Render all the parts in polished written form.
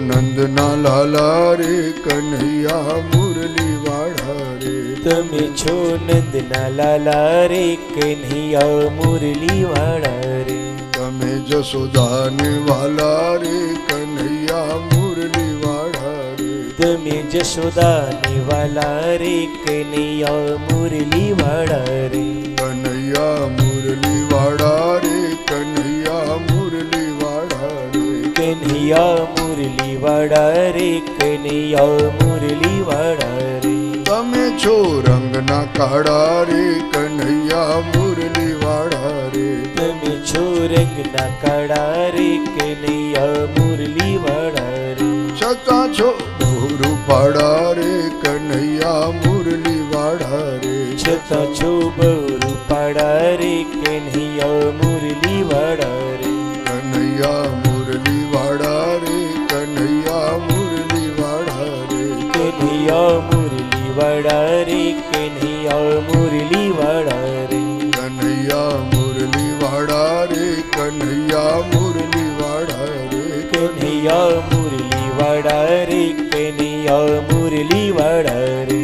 નંદના લાલા રે કનૈયા મુરલી વાળા રે. તમે છો નંદના લાલા રે કન્હૈયા મુરલી વાળા રે. તમે જશોદાને વાલા રે કનૈયા મુરલી વાળા રે. તમે જશોદાને વાલા રે કન્હૈયા મુરલી વાળા રે. કનૈયા મુરલી વાળા રે કનૈયા મુરલી વાળા રે. કન્હૈયા મુરલી વાળા રે કન્હૈયા મુરલી વાળા રે. તમે છો રંગના કાળા રે કનૈયા મુરલી વાળા રે. તમે છો રંગના કાળા રે કન્હૈયા મુરલી વાળા રે. છતાં છો બહુ પાડા રે કનૈયા મુરલી વાળા રે. છતાં છો બહુ રૂપાળા રે કન્હૈયા મુરલી વાળા રે. કનૈયા મુરલી વાળા રે કનૈયા મુરલી વાળા રે. કન્હૈયા મુરલી વાળા રે કન્હૈયા મુરલી વાળા રે. કનૈયા મુરલી વાળા રે કનૈયા મુરલી વાળા રે. કન્હૈયા મુરલી વાળા રે કન્હૈયા મુરલી વાળા રે.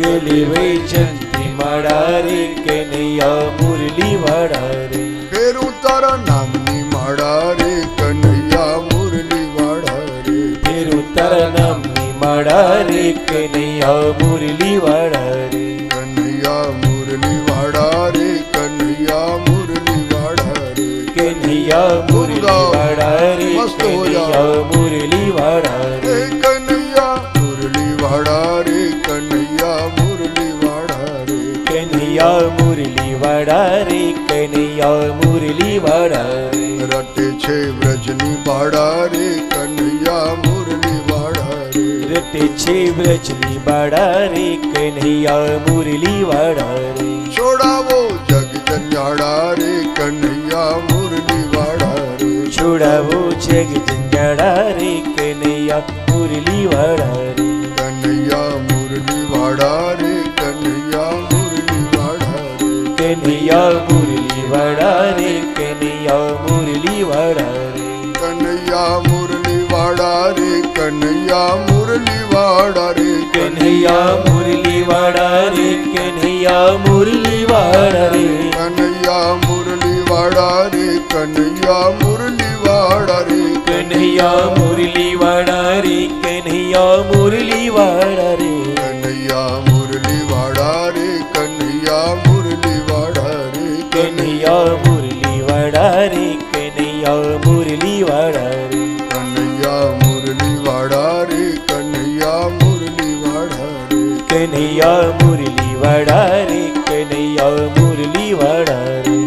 ગેલી વૈજંતી માળા રે કનૈયા મુરલી વાળા રે. ફેરું તારા નામની માળા રે કનૈયા મુરલી વાળા રે. ફેરું તારા નામની માળા રે કનૈયા મુરલી વાળા રે. કનૈયા મુરલી વાળા રે કનૈયા મુરલી વાળા રે. કનૈયા મુરલી વાળા રે કનૈયા મુરલી વાળા રે. કનૈયા મુરલી વાળા રે કનૈયા મુરલી વાળા રે. કનૈયા મુરલી વાળા રે કનૈયા મુરલી વાળા રે. રટે છે વ્રજની બાળા રે કનૈયા મુરલી વાળા રે. રટે છે વ્રજની બાળા રે કનૈયા મુરલી વાળા રે. છોડાવો જગ જંજાળા રે કનૈયા મુરલી વાળા રે. છોડાવો જગ જંજાળા રે કનૈયા મુરલી વાળા રે. કનૈયા મુરલી વાળા રે કનૈયા મુરલી વાળા રે. કનૈયા મુરલી વાળા રે કનૈયા મુરલી વાળા રે. કનૈયા મુરલી વાળા રે કનૈયા મુરલી વાળા રે. કનૈયા મુરલી વાળા રે કનૈયા મુરલી વાળા રે. કનૈયા મુરલી વાળા રે કનૈયા મુરલી વાળા રે. કનૈયા મુરલી વાળા રે કનૈયા મુરલી વાળા રે. કનૈયા મુરલી વાળા રે કનૈયા મુરલી વાળા રે. કનૈયા મુરલી વાળા રે કનૈયા મુરલી વાળા રે. કનૈયા મુરલી વાળા રે કનૈયા મુરલી વાળા રે. કનૈયા મુરલી વાળા રે કનૈયા મુરલી વાળા રે.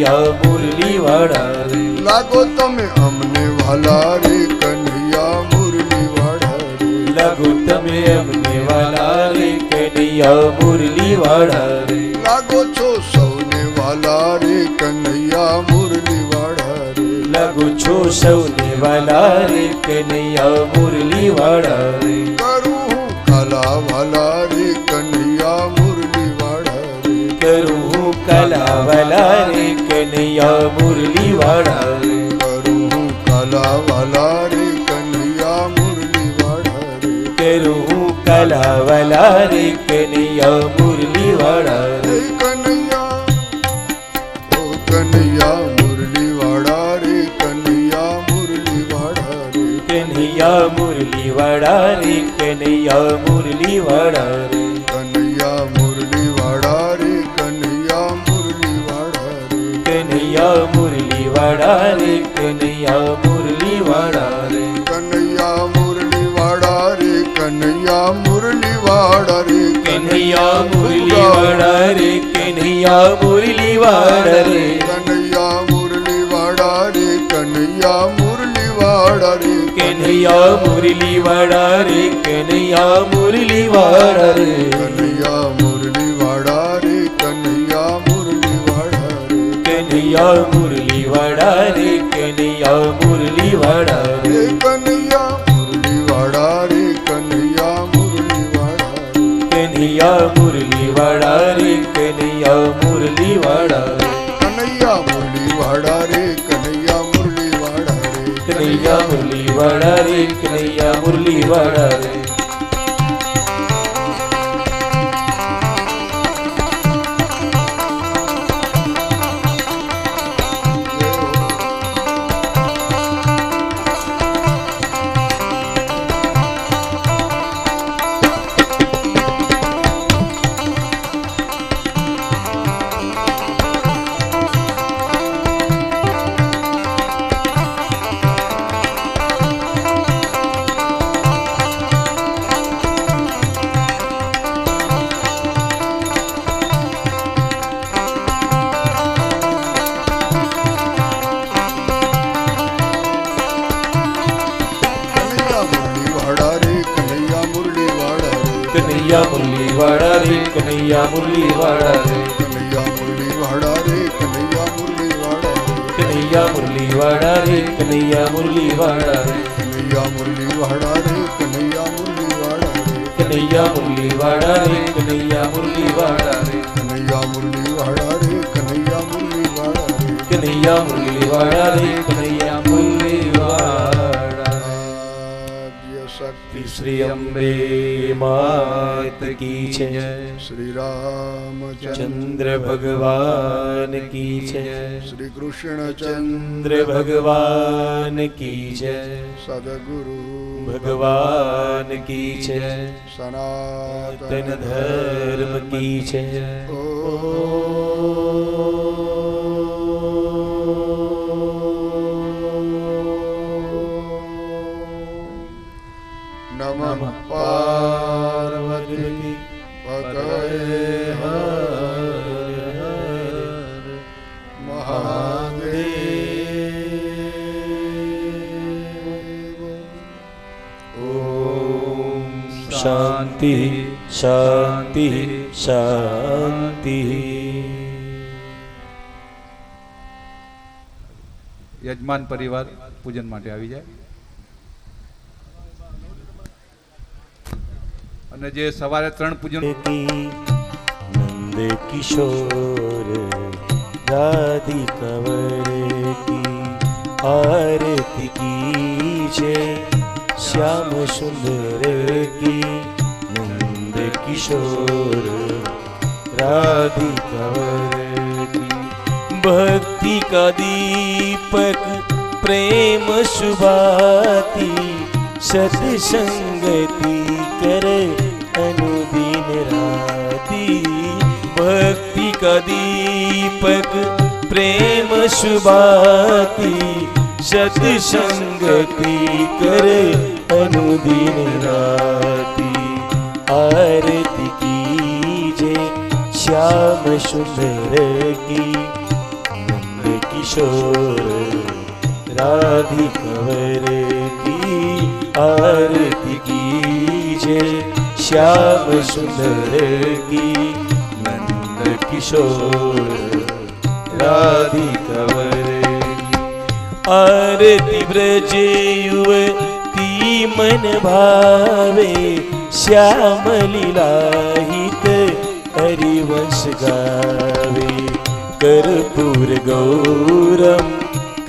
કનૈયા મુરલી વાળા રે. લાગો તમે અમને વાલા રે કનૈયા મુરલી વાળા રે. લાગો તમે અમને વાલા રે કનૈયા મુરલી વાળા રે. લાગો છો સૌને વાલા રે કનૈયા મુરલી વાળા રે. લાગો છો સૌને વાલા રે કનૈયા મુરલી વાળા રે. કરું હું કાલા વાલા રે કનૈયા મુરલી વાળા રે. કરું હું કાલા વાલા રે કનૈયા મુરલી વાળા રે. કરું હું કાલા વાલા રે કનૈયા મુરલી વાળા રે. કરું હું કાલા વાલા રે કનૈયા મુરલી વાળા રે. હે કનૈયા ઓ કનૈયા મુરલી વાળા રે કનૈયા મુરલી વાળા રે. કનૈયા મુરલી વાળા રે કનૈયા મુરલી વાળા રે. કનૈયા મુરલી વાળા રે કનૈયા મુરલી વાળા રે. કનૈયા મુરલી વાળા રે કનૈયા મુરલી વાળા રે. કનૈયા મુરલી વાળા રે કનૈયા મુરલી વાળા રે. કનૈયા મુરલી વાળા રે કનૈયા મુરલી વાળા રે. કનૈયા મુરલી વાળા રે કનૈયા મુરલી વાળા રે. કનૈયા મુરલી વાળા રે કનૈયા મુરલી વાળા રે. કનૈયા મુરલી વાળા રે કનૈયા મુરલી વાળા રે. કનૈયા મુરલી વાળા રે કનૈયા મુરલી વાળા રે. હે કનૈયા મુરલી વાળા રે કનૈયા મુરલી વાળા રે. કનૈયા મુરલી વાળા રે કનૈયા મુરલી વાળા રે. કનૈયા મુરલી વાળા રે કનૈયા મુરલી વાળા રે. કનૈયા મુરલી વાળા રે કનૈયા મુરલી વાળા રે. કનૈયા મુરલી વાળા રે કનૈયા મુરલી વાળા રે. કનૈયા મુરલી વાળા રે કનૈયા મુરલી વાળા રે. કનૈયા મુરલી વાળા રે કનૈયા મુરલી વાળા રે. કનૈયા મુરલી વાળા રે કનૈયા મુરલી વાળા રે. કનૈયા મુરલી વાળા રે કનૈયા મુરલી વાળા રે. કનૈયા મુરલી વાળા રે કનૈયા મુરલી વાળા રે. કનૈયા મુરલી વાળા રે કનૈયા મુરલી વાળા રે. કનૈયા મુરલી વાળા રે કનૈયા મુરલી વાળા રે. આદ્ય શક્તિ શ્રી અંબે માત કી જય. શ્રી રામચંદ્ર ચંદ્ર ભગવાન કી જય. શ્રી કૃષ્ણ ચંદ્ર ભગવાન કી જય. સદગુરુ ભગવાન કી જય. સનાતન તન ધર્મ કી જય. નમઃ પાર્વતી પતય હર મહાદેવ. ઓમ શાંતિ શાંતિ શાંતિ. યજમાન પરિવાર પૂજન માટે આવી જાય. અને જે સવારે 3 પૂજન नंद किशोर राधी कंवर की आरती की जय. श्याम सुंदर की नंद किशोर राधी कंवर की. भक्ति का दीपक प्रेम सुभाती सत्संगति करे अनुदिन राती. भक्ति का दीपक प्रेम सुभाती सत्संगति करे अनुदिन राती. आरती कीजे श्याम सुंदर की किशोर राधिकवर की आरती कीजे श्याम सुंदर की नंद किशोर राधिकवर आरती ब्रज युवती मन भावे श्याम लीलाहित हरिवंश गावे कर्पूर गौरम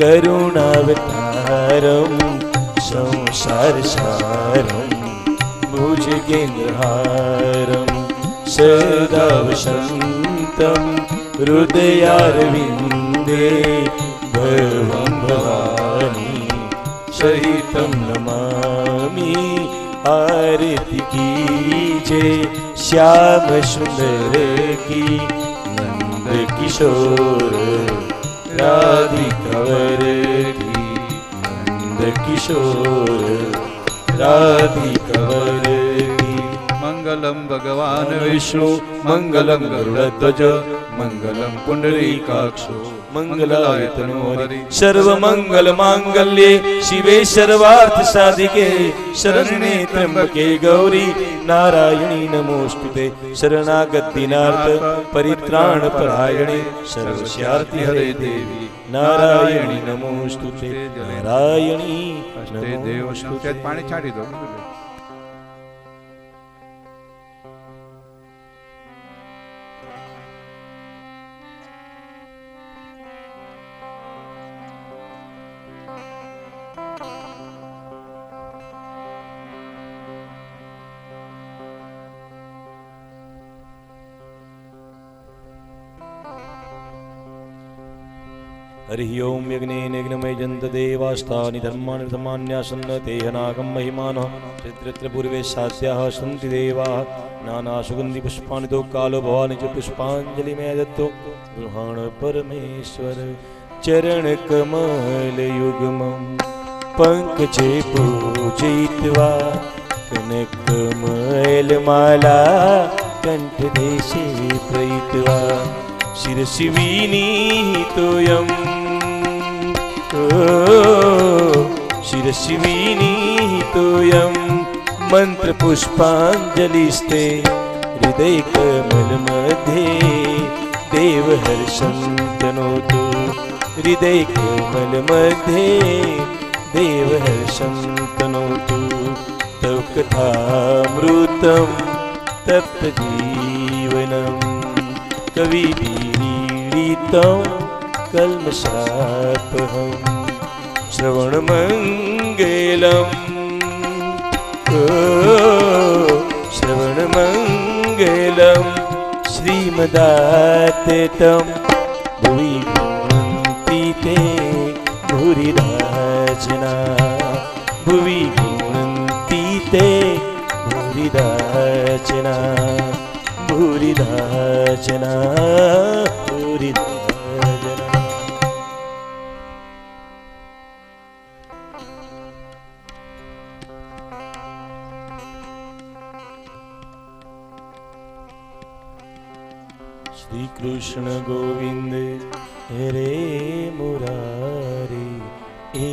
करुणावतारम संसार सारम भुजगेन्द्रहारम सदा वसन्तं हृदयारविन्दे भवं भवानी सहितं नमामि आरती कीजे श्याम सुंदर की नंद किशोर राधिकवर की नंद किशोर राधिकवर की मंगलम भगवान विष्णु मंगलम गरुड़ध्वज मंगलम पुंडरीकाक्षो मंगलाय तनोहरि सर्वमंगल मांगल्ये शिवे सर्वार्थ साधिके शरण्ये त्र्यंबके गौरी नारायणी नमोस्तुते शरणागत दीनार्थ परित्राण परायणे सर्वस्यार्ति हरे देवी नारायणी नमोस्तुते नारायणी नमोस्तुते पाणी छाड़ी दो हरि ओम यज्ञेन यज्ञमय जन्त देवास्तानि धर्माणि धर्मान्यासन्न तेहनागं महिमानः चित्रत्र पूर्वे साध्याः सन्ति देवाः नानासुगन्धि पुष्पाणि तो कालो भवानि च पुष्पाञ्जलिमय दत्तो गृहाण परमेश्वर चरणकमलयुग्मं पङ्कजे पूजयित्वा कनकमलमाला कण्ठदेशे प्रयित्वा शिरसि विनीतोऽयम् शिरसि विनीतोऽयं मन्त्रपुष्पाञ्जलिस्ते हृदयकमलमध्ये देवहर्षं तनोतु हृदयकमलमध्ये देवहर्षं तनोतु तव कथामृतं तप्तजीवनं कविभिरीडितं कल्मषापहं श्रवणमङ्गलम् श्रवणमङ्गलं श्रीमदाततं भुवि भुवन्ति ते भूरिदाचना भुवि भुवन्ति ते भूरिदाचना भूरिदाचना भूरिदाचना श्री कृष्ण गोविंद हरे मुरारी हे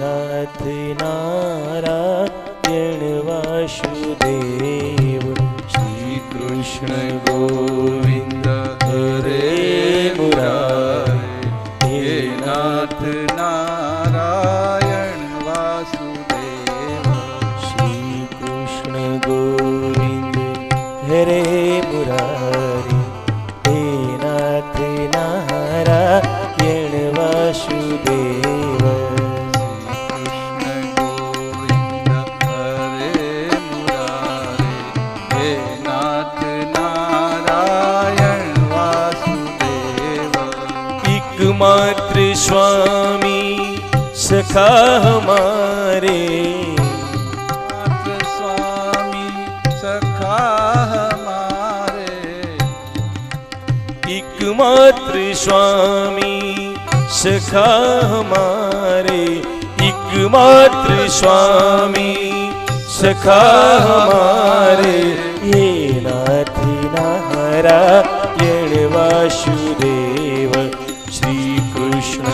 नाथ नारायण वासुदेव श्री कृष्ण गोविंद हरे मुरारी हे नाथ नारायण वासुदेव श्री कृष्ण गोविंद हरे मुरारी नारायण वासुदेव कृष्ण गोविंद हरे मुरारे हे नाथ नारायण वासुदेव एकमात्र स्वामी सखा हमारे स्वामी सखा हमारे एकमात्र स्वामी सखा हमारे एकमात्र स्वामी सखा हमारे ये नाथ नारायण वासुदेव श्री कृष्ण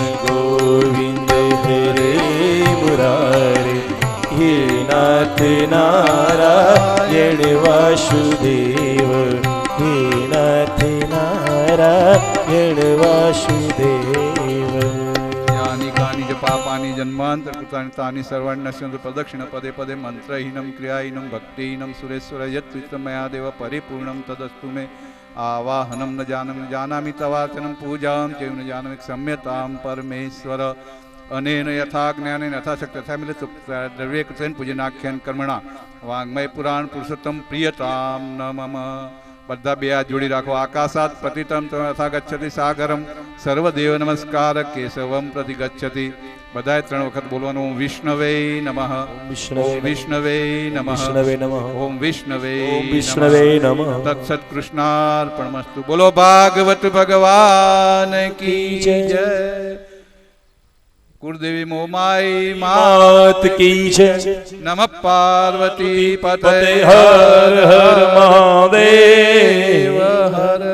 નારાયણ વાસુદેવ હે નાથ નારાયણ વાસુદેવ યાની કાની જ પાપાની જન્માંતર કૃતાની તાની સર્વાણ્ય નશ્યંતુ પ્રદક્ષિણ પદે પદે મંત્રહીનમ ક્રિયાહીનમ ભક્તિહીનમ સુરેશ્વર યત્ મયા દેવ પરિપૂર્ણમ તદસ્તુ મે આવાહનમ ન જાનામિ તવાચનમ પૂજામ ચૈવ ન જાનામિ ક્ષમ્યતામ પરમેશ્વર અનેન યથા જ્ઞાનેન યથાશક્તિ તથા મિલે દ્રવ્ય કૃતેન પૂજનાખ્યાન કર્મણા વાંગ્મય પુરાણ પુરુષોત્તમ પ્રિયતામ ન મમ બધા બે હાથ જોડી રાખો આકાશાત પતિતમ તથા ગચ્છતિ સાગરમ સર્વદેવ નમસ્કાર કેશવમ પ્રતિ ગચ્છતિ બધાએ 3 વખત બોલવાનું ઓમ વિષ્ણવે નમઃ ઓમ વિષ્ણવે નમઃ વિષ્ણવે નમઃ ઓમ વિષ્ણવે વિષ્ણવે નમઃ તત્સત કૃષ્ણાર્પણમસ્તુ બોલો ભાગવત ભગવાન કી જય કુળદેવી મોમાઈ માત કી છે નમઃ પાર્વતી પતે પતે હર હર મહાદેવ હર